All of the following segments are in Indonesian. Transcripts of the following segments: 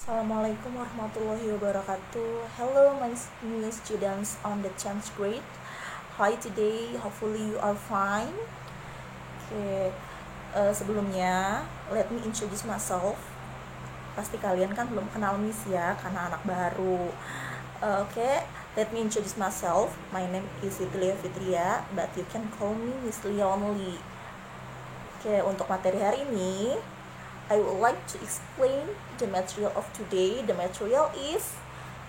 Assalamualaikum warahmatullahi wabarakatuh. Hello my new students on the 10th grade. Hi today, hopefully you are fine. Sebelumnya let me introduce myself. Pasti kalian kan belum kenal Miss ya, karena anak baru. Let me introduce myself. My name is Lia Fitria, but you can call me Miss Lia only. Untuk materi hari ini I would like to explain the material of today. The material is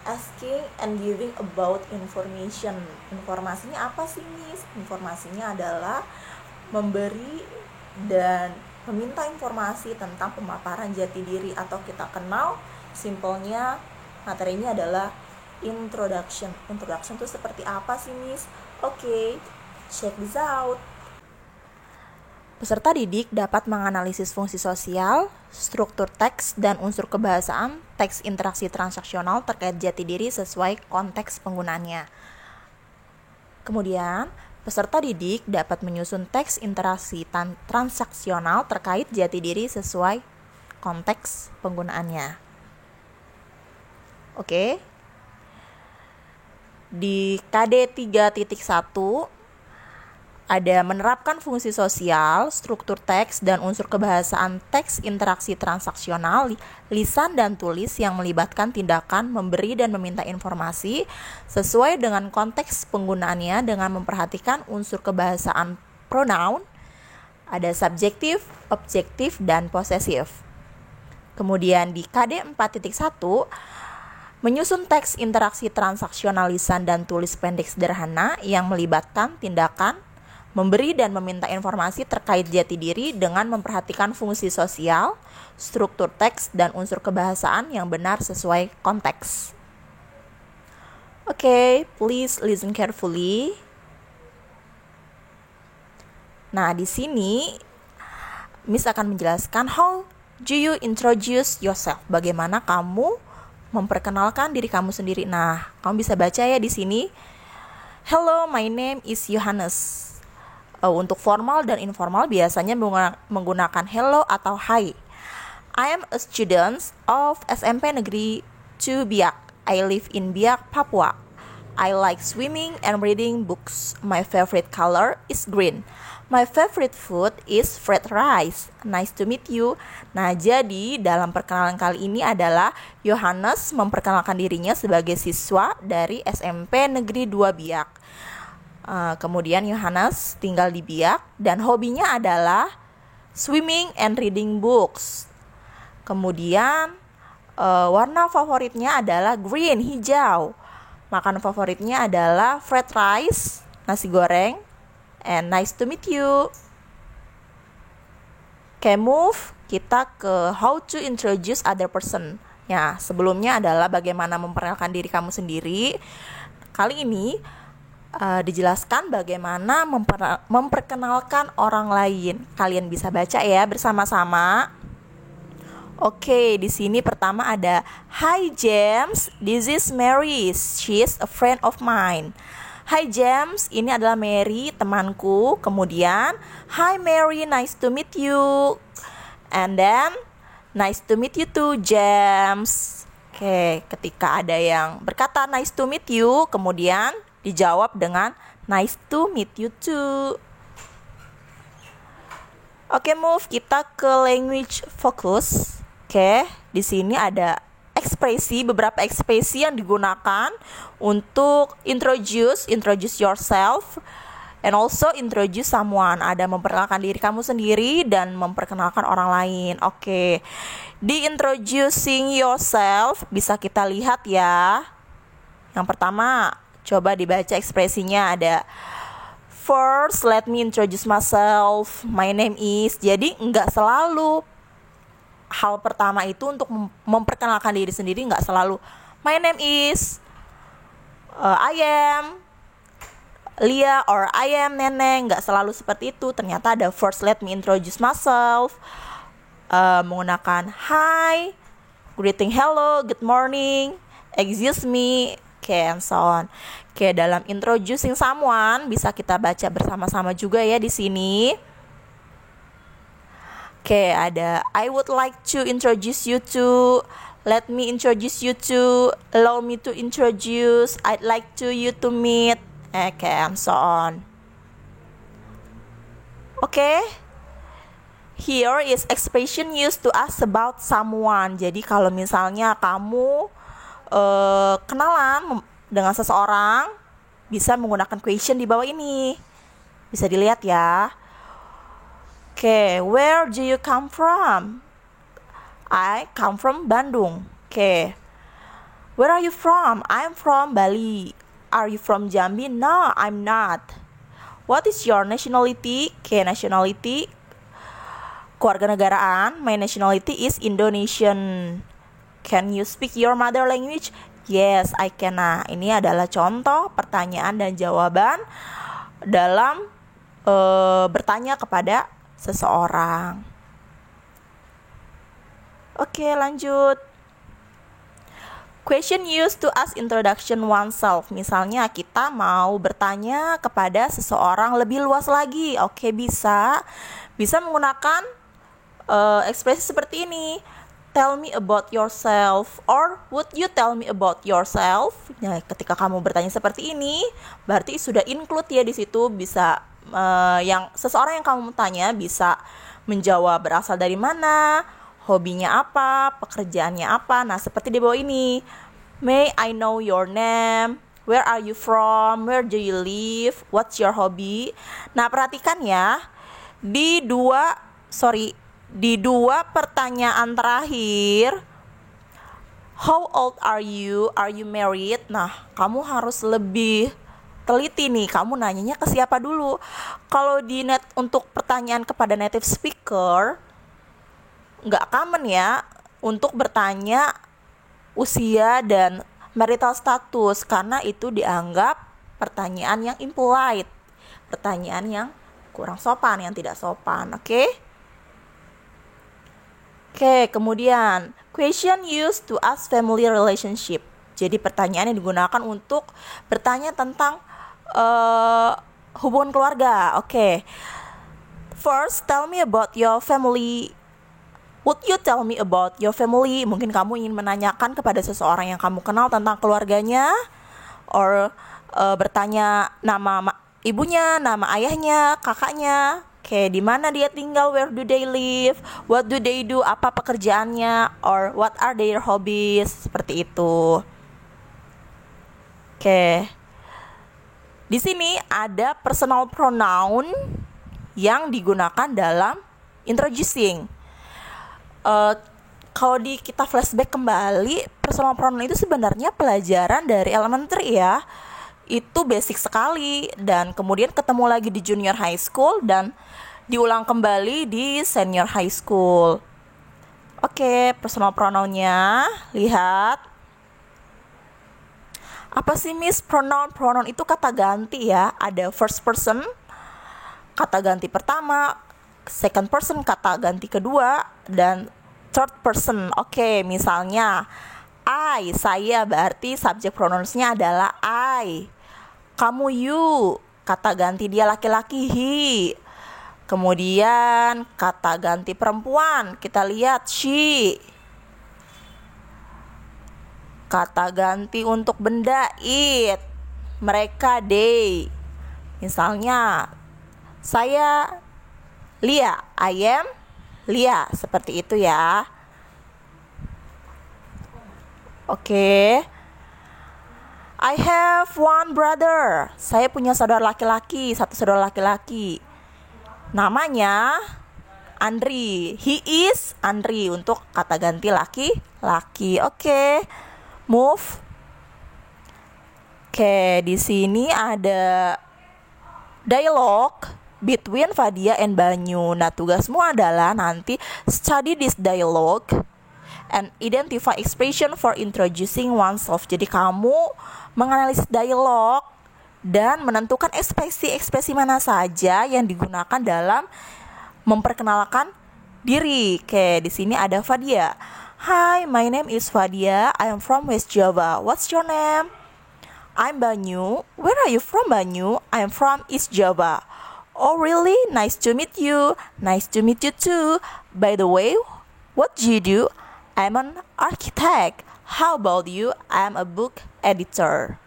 asking and giving about information. Informasinya apa sih, Miss? Informasinya adalah memberi dan meminta informasi tentang pemaparan jati diri atau kita kenal simpelnya materinya adalah introduction. Introduction itu seperti apa sih, Miss? Check this out. Peserta didik dapat menganalisis fungsi sosial, struktur teks, dan unsur kebahasaan teks interaksi transaksional terkait jati diri sesuai konteks penggunaannya. Kemudian, peserta didik dapat menyusun teks interaksi transaksional terkait jati diri sesuai konteks penggunaannya. Di KD 3.1 ada menerapkan fungsi sosial, struktur teks, dan unsur kebahasaan teks interaksi transaksional, lisan dan tulis yang melibatkan tindakan memberi dan meminta informasi sesuai dengan konteks penggunaannya dengan memperhatikan unsur kebahasaan pronoun, ada subjektif, objektif, dan posesif. Kemudian di KD 4.1, menyusun teks interaksi transaksional lisan dan tulis pendek sederhana yang melibatkan tindakan memberi dan meminta informasi terkait jati diri dengan memperhatikan fungsi sosial, struktur teks, dan unsur kebahasaan yang benar sesuai konteks. Please listen carefully. Nah, di sini Miss akan menjelaskan how do you introduce yourself? Bagaimana kamu memperkenalkan diri kamu sendiri. Nah, kamu bisa baca ya di sini. Hello, my name is Johannes. Untuk formal dan informal biasanya menggunakan hello atau hi. I am a student of SMP Negeri 2 Biak. I live in Biak, Papua. I like swimming and reading books. My favorite color is green. My favorite food is fried rice. Nice to meet you. Nah, jadi dalam perkenalan kali ini adalah Johannes memperkenalkan dirinya sebagai siswa dari SMP Negeri 2 Biak. Kemudian Johannes tinggal di Biak dan hobinya adalah swimming and reading books. Kemudian warna favoritnya adalah green, hijau. Makanan favoritnya adalah fried rice, nasi goreng, and nice to meet you. Move kita ke how to introduce other person. Ya, sebelumnya adalah bagaimana memperkenalkan diri kamu sendiri. Kali ini dijelaskan bagaimana memperkenalkan orang lain. Kalian bisa baca ya bersama-sama. Di sini pertama ada Hi James, this is Mary. She's a friend of mine. Hi James, ini adalah Mary, temanku. Kemudian, Hi Mary, nice to meet you. And then, nice to meet you too, James. Ketika ada yang berkata nice to meet you, kemudian dijawab dengan nice to meet you too. Move kita ke language focus. Di sini ada beberapa ekspresi yang digunakan untuk introduce yourself and also introduce someone. Ada memperkenalkan diri kamu sendiri dan memperkenalkan orang lain. Di introducing yourself bisa kita lihat ya. Yang pertama, coba dibaca ekspresinya ada first, let me introduce myself, my name is. Jadi enggak selalu hal pertama itu untuk memperkenalkan diri sendiri, enggak selalu my name is I am Lia or I am Neneng, enggak selalu seperti itu. Ternyata ada first, let me introduce myself, menggunakan hi, greeting hello, good morning, excuse me, and so on. Dalam introducing someone bisa kita baca bersama-sama juga ya di sini. Ada I would like to introduce you to let me introduce you to, allow me to introduce, I'd like to you to meet, okay, and so on. Okay, here is expression used to ask about someone. Jadi kalau misalnya kamu kenalan dengan seseorang, bisa menggunakan question di bawah ini. Bisa dilihat ya. Okay, where do you come from? I come from Bandung. Okay. Where are you from? I'm from Bali. Are you from Jambi? No, I'm not. What is your nationality? Okay, nationality. Kewarganegaraan. My nationality is Indonesian. Can you speak your mother language? Yes, I can. Nah, ini adalah contoh pertanyaan dan jawaban dalam bertanya kepada seseorang. Oke, lanjut. Question used to ask introduction oneself. Misalnya kita mau bertanya kepada seseorang lebih luas lagi. Oke, bisa menggunakan ekspresi seperti ini. Tell me about yourself, or would you tell me about yourself? Nah, ketika kamu bertanya seperti ini, berarti sudah include ya di situ. Bisa yang seseorang yang kamu tanya bisa menjawab berasal dari mana, hobinya apa, pekerjaannya apa. Nah, seperti di bawah ini. May I know your name? Where are you from? Where do you live? What's your hobby? Nah, perhatikan ya. Di dua pertanyaan terakhir, how old are you? Are you married? Nah, kamu harus lebih teliti nih, kamu nanyanya ke siapa dulu. Kalau untuk pertanyaan kepada native speaker, nggak common ya untuk bertanya usia dan marital status, karena itu dianggap pertanyaan yang impolite, pertanyaan yang kurang sopan, yang tidak sopan. Oke, kemudian question used to ask family relationship. Jadi pertanyaan yang digunakan untuk bertanya tentang hubungan keluarga. Oke. First, tell me about your family. Would you tell me about your family? Mungkin kamu ingin menanyakan kepada seseorang yang kamu kenal tentang keluarganya, or bertanya nama ibunya, nama ayahnya, kakaknya. Oke, di mana dia tinggal? Where do they live? What do they do? Apa pekerjaannya? Or what are their hobbies? Seperti itu. Oke. Di sini ada personal pronoun yang digunakan dalam introducing. Kalau kita flashback kembali, personal pronoun itu sebenarnya pelajaran dari elementary ya. Itu basic sekali, dan kemudian ketemu lagi di junior high school dan diulang kembali di senior high school. Oke, personal pronounnya, lihat. Apa sih Miss pronoun? Pronoun itu kata ganti ya. Ada first person, kata ganti pertama, second person, kata ganti kedua, dan third person. Oke, misalnya I, saya, berarti subject pronouns-nya adalah I. Kamu, you, kata ganti dia laki-laki, he. Kemudian kata ganti perempuan, kita lihat she. Kata ganti untuk benda, it. Mereka, they. Misalnya saya Lia, I am Lia. Seperti itu ya. Oke. I have one brother. Saya punya saudara laki-laki, satu saudara laki-laki. Namanya Andri. He is Andri untuk kata ganti laki-laki. Oke. Move. Oke, di sini ada dialogue between Fadia and Banyu. Nah, tugasmu adalah nanti study this dialogue and identify expression for introducing oneself. Jadi kamu menganalisis dialog dan menentukan ekspresi-ekspresi mana saja yang digunakan dalam memperkenalkan diri. Oke, di sini ada Fadia. Hi, my name is Fadia. I am from West Java. What's your name? I'm Banyu. Where are you from, Banyu? I am from East Java. Oh, really? Nice to meet you. Nice to meet you too. By the way, what do you do? I'm an architect. How about you? I'm a book editor.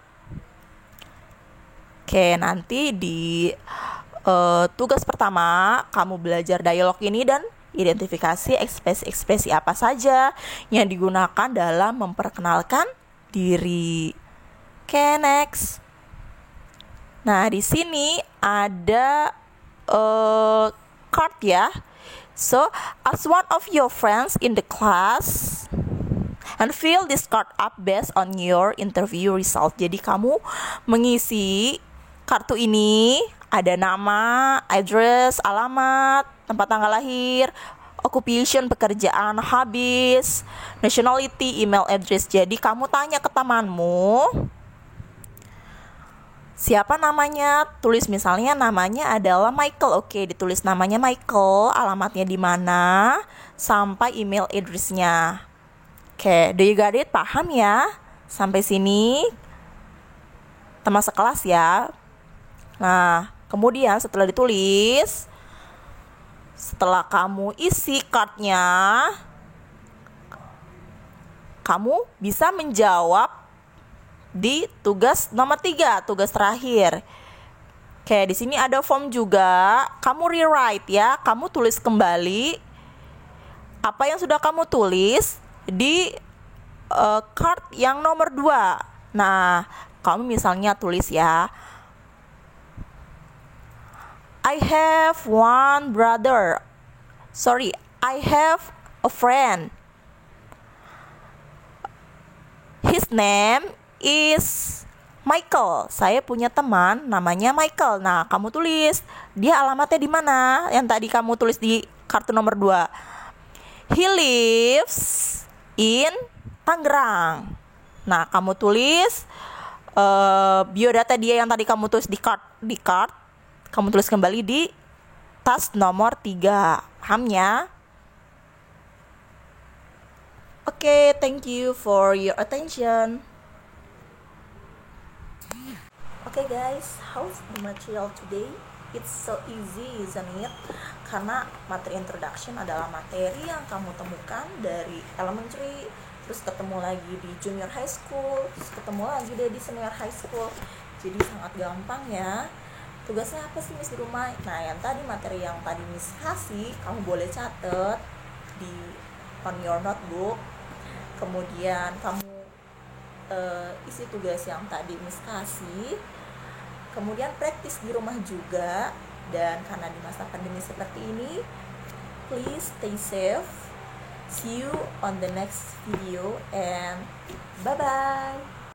Oke, nanti di tugas pertama kamu belajar dialog ini dan identifikasi ekspresi-ekspresi apa saja yang digunakan dalam memperkenalkan diri. Oke, next. Nah, di sini ada card ya. So, as one of your friends in the class, and fill this card up based on your interview result. Jadi kamu mengisi kartu ini, ada nama, address, alamat, tempat tanggal lahir, occupation, pekerjaan, habis, nationality, email address. Jadi kamu tanya ke temanmu, siapa namanya? Tulis misalnya namanya adalah Michael. Oke, ditulis namanya Michael, alamatnya di mana, sampai email address-nya. Oke, do you got it? Paham ya? Sampai sini teman sekelas ya. Nah, kemudian setelah ditulis, setelah kamu isi cardnya, kamu bisa menjawab di tugas nomor 3, tugas terakhir. Oke, di sini ada form juga. Kamu rewrite ya, kamu tulis kembali apa yang sudah kamu tulis di card yang nomor 2. Nah, kamu misalnya tulis ya, I have one brother. I have a friend. His name is Michael. Saya punya teman namanya Michael. Nah, kamu tulis dia alamatnya di mana yang tadi kamu tulis di kartu nomor 2. He lives in Tangerang. Nah, kamu tulis biodata dia yang tadi kamu tulis di card. Kamu tulis kembali di tas nomor 3. Paham ya? Oke, thank you for your attention. Okay guys, how's the material today? It's so easy, isn't it? Karena materi introduction adalah materi yang kamu temukan dari elementary, terus ketemu lagi di junior high school, terus ketemu lagi deh di senior high school. Jadi sangat gampang ya. Tugasnya apa sih Miss di rumah? Nah, yang tadi materi yang tadi Miss kasih, kamu boleh catat on your notebook. Kemudian kamu isi tugas yang tadi Miss kasih. Kemudian praktis di rumah juga. Dan karena di masa pandemi seperti ini, please stay safe. See you on the next video and bye-bye.